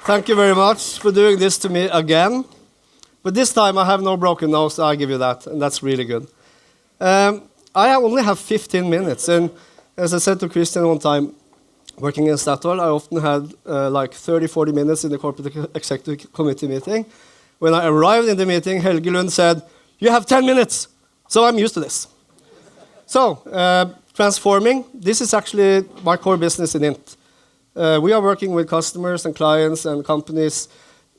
Thank you very much for doing this to me again. But this time I have no broken nose, so I give you that, and that's really good. I only have 15 minutes, and as I said to Christian one time, working in Statoil, I often had like 30, 40 minutes in the corporate executive committee meeting. When I arrived in the meeting, Helge Lund said, "You have 10 minutes." So I'm used to this. So, transforming, this is actually my core business in INT. We are working with customers and clients and companies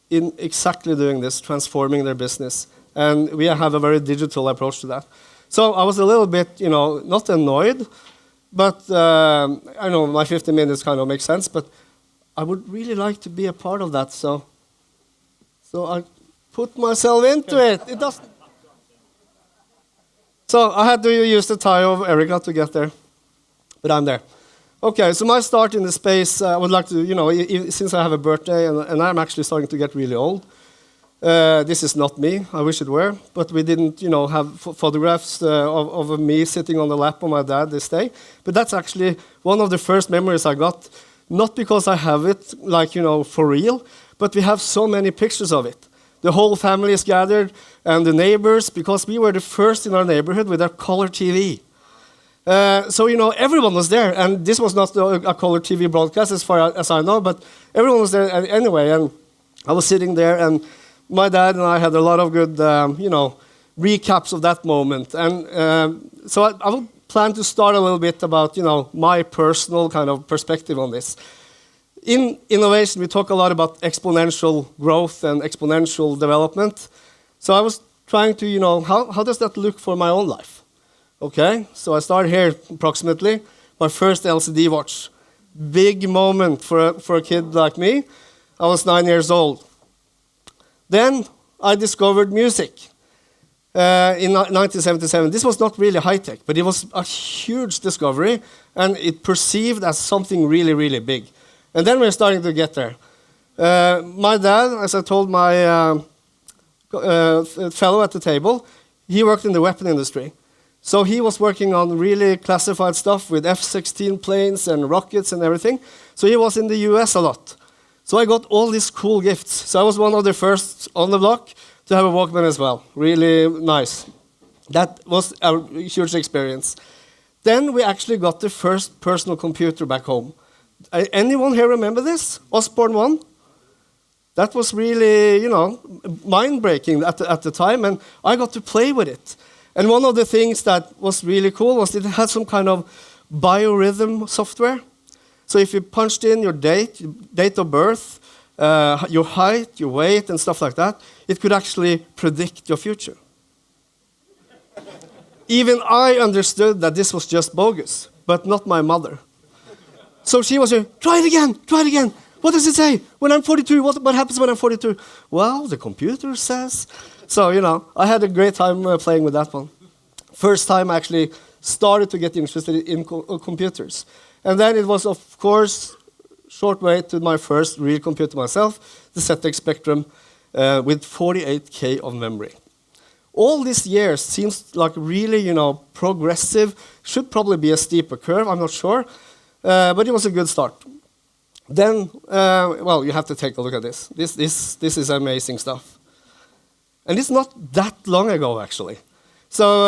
in exactly doing this, transforming their business. And we have a very digital approach to that. So I was a little bit, not annoyed, but I know my 15 minutes kind of makes sense, but I would really like to be a part of that. So I put myself into it. It doesn't. So I had to use the tie of Erica to get there, but I'm there. Okay, so my start in the space, I would like to, since I have a birthday and I'm actually starting to get really old, this is not me, I wish it were, but we didn't, have photographs of me sitting on the lap of my dad this day. But that's actually one of the first memories I got, not because I have it, like, for real, but we have so many pictures of it. The whole family is gathered, and the neighbors, because we were the first in our neighborhood with a color TV. So, everyone was there, and this was not a color TV broadcast as far as I know, but everyone was there anyway, and I was sitting there, and my dad and I had a lot of good, recaps of that moment. And so I would plan to start a little bit about, my personal kind of perspective on this. In innovation, we talk a lot about exponential growth and exponential development. So I was trying to, how does that look for my own life? Okay, so I start here approximately. My first LCD watch. Big moment for a kid like me. I was 9 years old. Then I discovered music in 1977. This was not really high-tech, but it was a huge discovery, and it perceived as something really, really big. And then we're starting to get there. My dad, as I told my fellow at the table, he worked in the weapon industry. So he was working on really classified stuff with F-16 planes and rockets and everything. So he was in the US a lot. So I got all these cool gifts. So I was one of the first on the block to have a Walkman as well. Really nice. That was a huge experience. Then we actually got the first personal computer back home. Anyone here remember this? Osborne 1? That was really, mind-breaking at the time, and I got to play with it. And one of the things that was really cool was it had some kind of biorhythm software. So if you punched in your date of birth, your height, your weight, and stuff like that, it could actually predict your future. Even I understood that this was just bogus, but not my mother. So she was saying, try it again. What does it say? When I'm 42, what happens when I'm 42? Well, the computer says. So, I had a great time playing with that one. First time I actually started to get interested in computers. And then it was, of course, short way to my first real computer myself, the ZX Spectrum with 48K of memory. All these years seems like really, progressive. Should probably be a steeper curve, I'm not sure. But it was a good start. Then, you have to take a look at this. This is amazing stuff. And it's not that long ago, actually. So,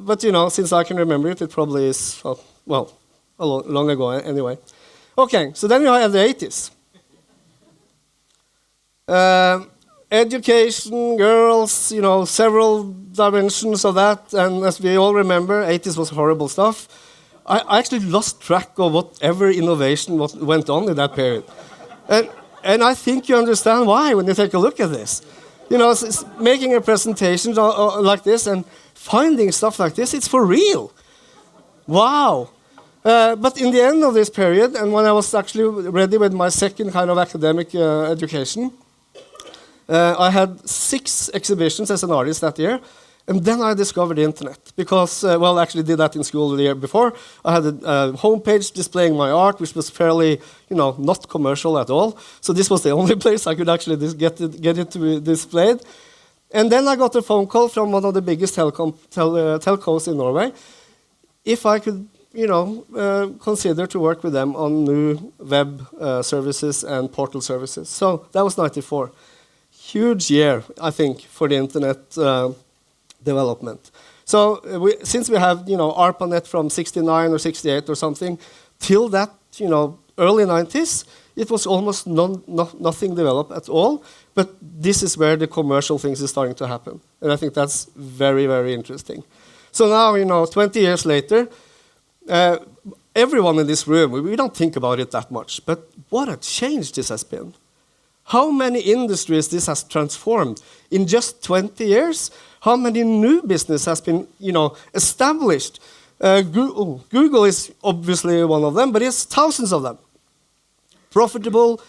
but since I can remember it, it probably is, long ago anyway. Okay, so then you have the 80s. Education, girls, several dimensions of that. And as we all remember, 80s was horrible stuff. I actually lost track of whatever innovation went on in that period. And I think you understand why when you take a look at this. It's making a presentation like this and finding stuff like this, it's for real. Wow. But in the end of this period, and when I was actually ready with my second kind of academic education, I had 6 exhibitions as an artist that year. And then I discovered the internet because, I actually did that in school the year before. I had a homepage displaying my art, which was fairly, not commercial at all. So this was the only place I could actually get it to be displayed. And then I got a phone call from one of the biggest telcos in Norway if I could consider to work with them on new web services and portal services. So that was 94. Huge year, I think, for the internet development. So since we have, ARPANET from 69 or 68 or something, till that, early 90s, it was almost nothing developed at all. But this is where the commercial things is starting to happen. And I think that's very, very interesting. So now, 20 years later, everyone in this room, we don't think about it that much. But what a change this has been. How many industries this has transformed in just 20 years? How many new business has been, established? Google is obviously one of them, but it's thousands of them. Profitable,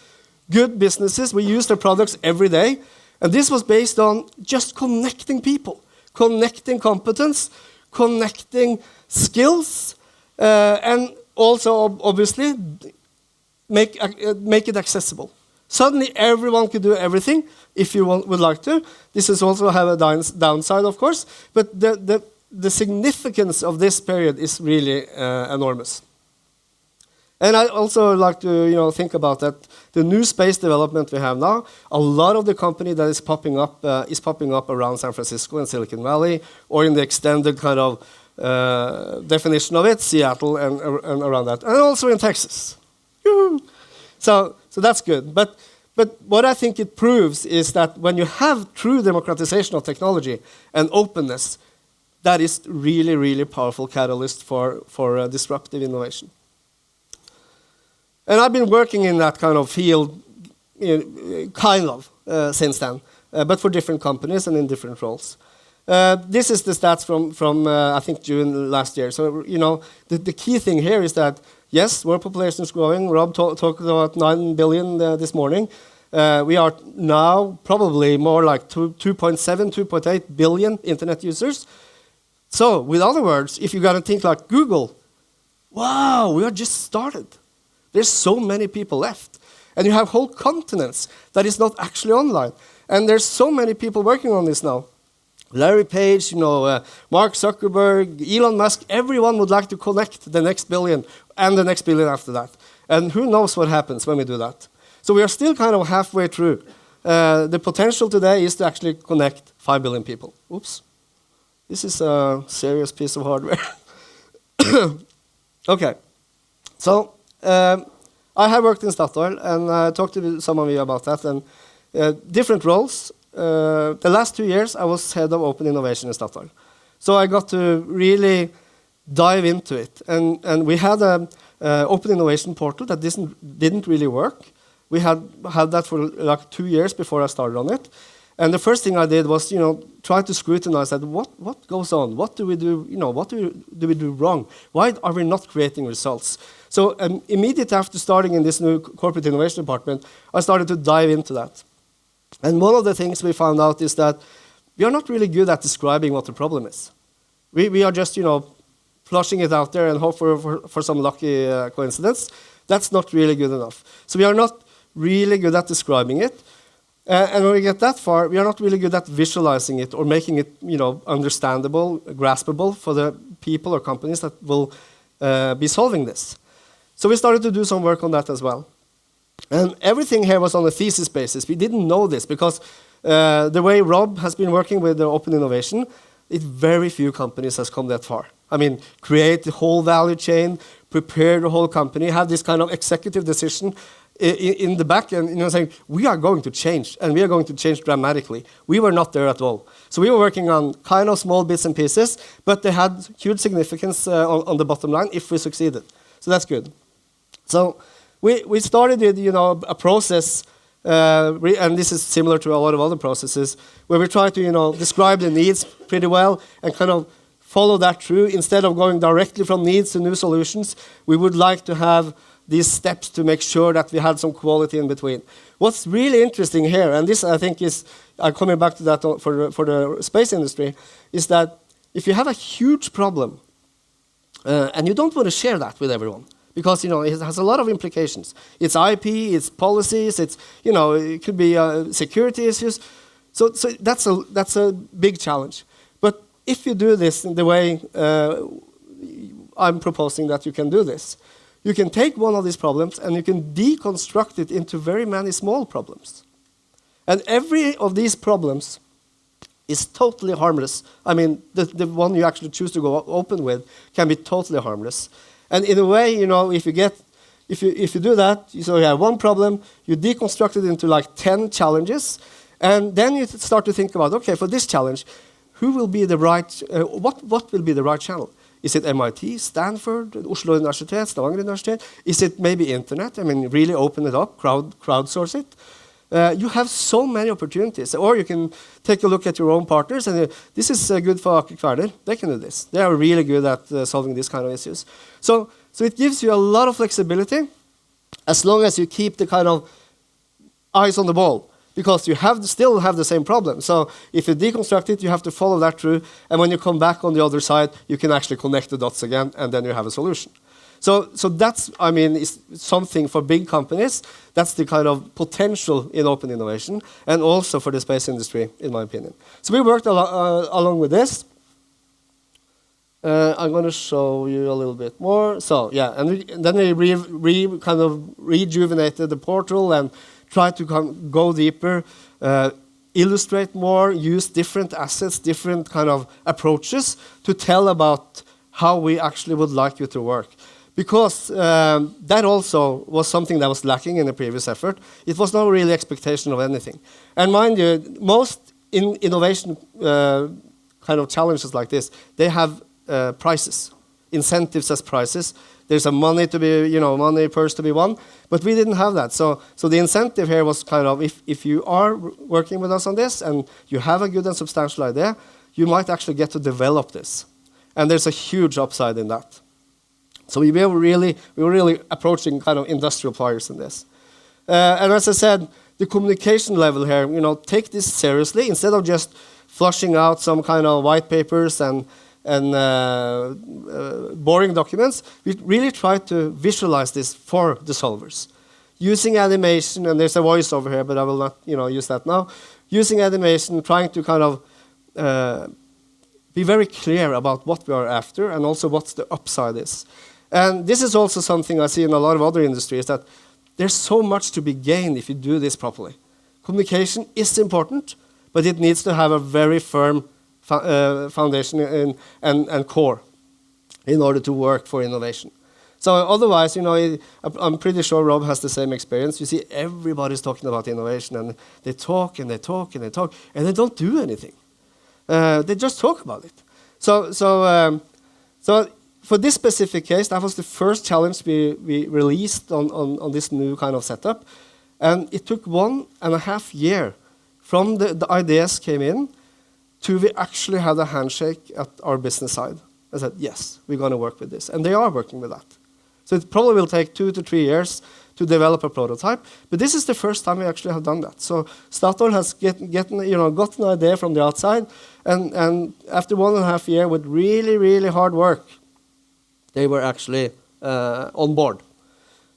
good businesses. We use their products every day. And this was based on just connecting people, connecting competence, connecting skills, and also, obviously, make it accessible. Suddenly, everyone could do everything if you would like to. This is also have a downside, of course, but the significance of this period is really enormous. And I also like to think about that the NewSpace development we have now. A lot of the company that is popping up around San Francisco and Silicon Valley, or in the extended kind of definition of it, Seattle and around that, and also in Texas. So that's good. But what I think it proves is that when you have true democratization of technology and openness, that is really, really powerful catalyst for disruptive innovation. And I've been working in that kind of field, since then, but for different companies and in different roles. This is the stats from I think June last year. So the key thing here is that yes, world population is growing. Rob talked about 9 billion this morning. We are now probably more like 2.7, 2.8 billion internet users. So, with other words, if you got to think like Google, wow, we are just started. There's so many people left. And you have whole continents that is not actually online. And there's so many people working on this now. Larry Page, Mark Zuckerberg, Elon Musk, everyone would like to connect the next billion and the next billion after that. And who knows what happens when we do that. So we are still kind of halfway through. The potential today is to actually connect 5 billion people. Oops. This is a serious piece of hardware. Okay. So I have worked in Statoil, and I talked to some of you about that. And different roles. The last 2 years, I was head of open innovation in Statoil. So I got to really dive into it. And we had an open innovation portal that didn't really work. We had that for like 2 years before I started on it. And the first thing I did was, try to scrutinize that. What goes on? What do we do? What do we do wrong? Why are we not creating results? So immediately after starting in this new corporate innovation department, I started to dive into that. And one of the things we found out is that we are not really good at describing what the problem is. We are just, flushing it out there and hope for some lucky coincidence. That's not really good enough. So we are not really good at describing it. And when we get that far, we are not really good at visualizing it or making it, understandable, graspable for the people or companies that will be solving this. So we started to do some work on that as well. And everything here was on a thesis basis. We didn't know this because the way Rob has been working with the open innovation, very few companies has come that far. I mean, create the whole value chain, prepare the whole company, have this kind of executive decision in the back and saying, we are going to change, and we are going to change dramatically. We were not there at all. So we were working on kind of small bits and pieces, but they had huge significance on the bottom line if we succeeded. So that's good. So we started with a process, and this is similar to a lot of other processes, where we try to describe the needs pretty well and kind of follow that through. Instead of going directly from needs to new solutions, we would like to have these steps to make sure that we had some quality in between. What's really interesting here, and this I think is, coming back to that for the space industry, is that if you have a huge problem, and you don't want to share that with everyone, because it has a lot of implications. It's IP, it's policies, it's it could be security issues. So that's a big challenge. But if you do this in the way I'm proposing that you can do this. You can take one of these problems and you can deconstruct it into very many small problems. And every of these problems is totally harmless. I mean, the one you actually choose to go open with can be totally harmless. And in a way, you know, if you do that, so you have one problem, you deconstruct it into like 10 challenges, and then you start to think about, okay, for this challenge, who will be the right, what will be the right channel? Is it MIT, Stanford, Oslo Universitet, Stavanger Universitet? Is it maybe internet? I mean, really open it up, crowdsource it. You have so many opportunities. Or you can take a look at your own partners, and this is good for Aker Kværner. They can do this. They are really good at solving these kind of issues. So it gives you a lot of flexibility, as long as you keep the kind of eyes on the ball, because you still have the same problem. So if you deconstruct it, you have to follow that through, and when you come back on the other side, you can actually connect the dots again, and then you have a solution. So that's, I mean, is something for big companies. That's the kind of potential in open innovation, and also for the space industry, in my opinion. So we worked along with this. I'm going to show you a little bit more. So yeah, and then we kind of rejuvenated the portal and tried to go deeper, illustrate more, use different assets, different kind of approaches to tell about how we actually would like you to work. Because that also was something that was lacking in the previous effort. It was no real expectation of anything. And mind you, most innovation kind of challenges like this, they have prices, incentives as prices. There's a money to be, you know, money purse to be won, but we didn't have that. So the incentive here was kind of, if you are working with us on this and you have a good and substantial idea, you might actually get to develop this. And there's a huge upside in that. So we were really approaching kind of industrial players in this. And as I said, the communication level here, you know, take this seriously instead of just flushing out some kind of white papers and boring documents. We really try to visualize this for the solvers. Using animation, and there's a voice over here, but I will not, you know, use that now. Using animation, trying to kind of be very clear about what we are after and also what the upside is. And this is also something I see in a lot of other industries, that there's so much to be gained if you do this properly. Communication is important, but it needs to have a very firm foundation and core in order to work for innovation. So otherwise, you know, I'm pretty sure Rob has the same experience. You see everybody's talking about innovation, and they talk and they talk and they talk, and they don't do anything. They just talk about it. So for this specific case, that was the first challenge we released on this new kind of setup. And it took 1.5 years from the ideas came in to we actually had a handshake at our business side. I said, yes, we're going to work with this. And they are working with that. So it probably will take 2 to 3 years to develop a prototype. But this is the first time we actually have done that. So Statoil has got an idea from the outside. And after 1.5 years with really, really hard work, they were actually on board.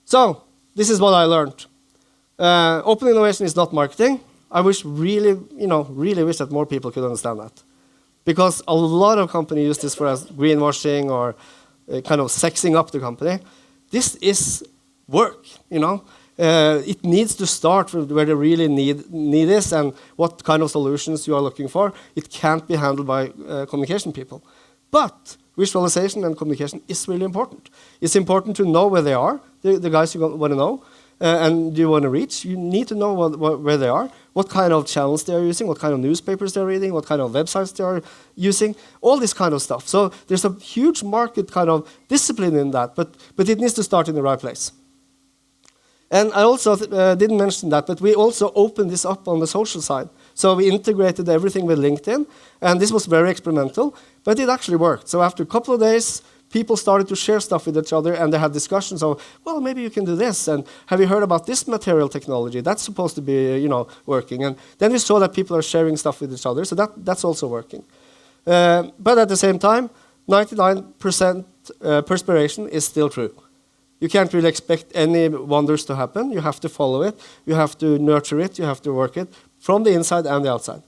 So this is what I learned. Open innovation is not marketing. I really wish that more people could understand that. Because a lot of companies use this for as greenwashing or kind of sexing up the company. This is work, you know. It needs to start with where they really need this and what kind of solutions you are looking for. It can't be handled by communication people. But visualization and communication is really important. It's important to know where they are, the guys you want to know, and you want to reach. You need to know where they are, what kind of channels they are using, what kind of newspapers they're reading, what kind of websites they are using, all this kind of stuff. So there's a huge market kind of discipline in that, but it needs to start in the right place. And I also didn't mention that, but we also opened this up on the social side. So we integrated everything with LinkedIn, and this was very experimental, but it actually worked. So after a couple of days, people started to share stuff with each other, and they had discussions of, well, maybe you can do this, and have you heard about this material technology? That's supposed to be, working. And then we saw that people are sharing stuff with each other, so that's also working. But at the same time, 99% perspiration is still true. You can't really expect any wonders to happen. You have to follow it. You have to nurture it. You have to work it from the inside and the outside.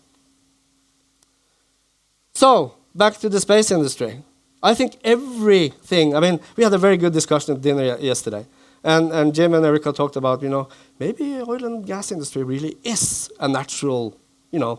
So, back to the space industry. I think everything, I mean, we had a very good discussion at dinner yesterday. And Jim and Erica talked about, maybe oil and gas industry really is a natural,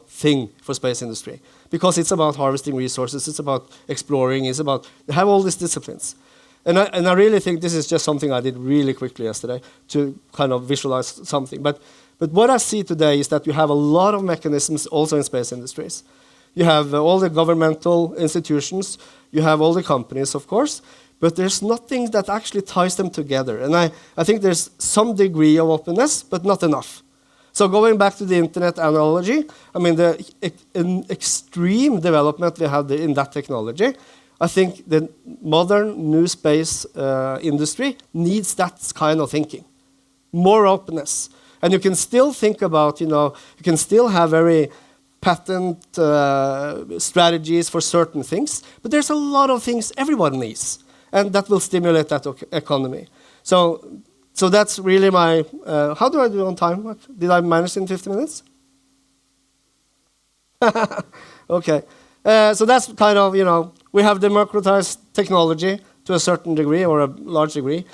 thing for space industry. Because it's about harvesting resources, it's about exploring, it's about, they have all these disciplines. And I really think this is just something I did really quickly yesterday to kind of visualize something. But what I see today is that you have a lot of mechanisms also in space industries. You have all the governmental institutions, you have all the companies, of course, but there's nothing that actually ties them together. And I think there's some degree of openness, but not enough. So going back to the internet analogy, I mean, an extreme development we had in that technology, I think the modern new space industry needs that kind of thinking. More openness. And you can still think about, you can still have very patent strategies for certain things, but there's a lot of things everyone needs, and that will stimulate that economy. So that's really my, how do I do on time? Did I manage in 50 minutes? Okay. So that's kind of, we have democratized technology to a certain degree or a large degree.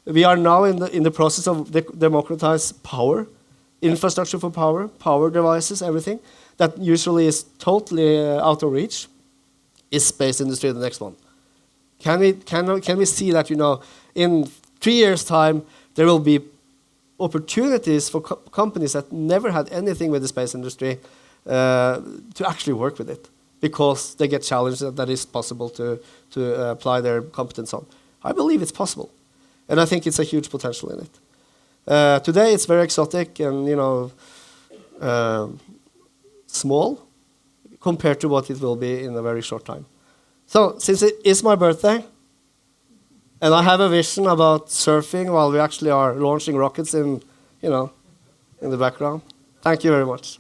We are now in the process of democratize power, infrastructure for power devices, everything. That usually is totally out of reach. Is space industry the next one? Can we see that, in 3 years' time, there will be opportunities for companies that never had anything with the space industry to actually work with it because they get challenged that is possible to apply their competence on. I believe it's possible, and I think it's a huge potential in it. Today, it's very exotic and, small compared to what it will be in a very short time. So since it is my birthday, and I have a vision about surfing while we actually are launching rockets in the background, thank you very much.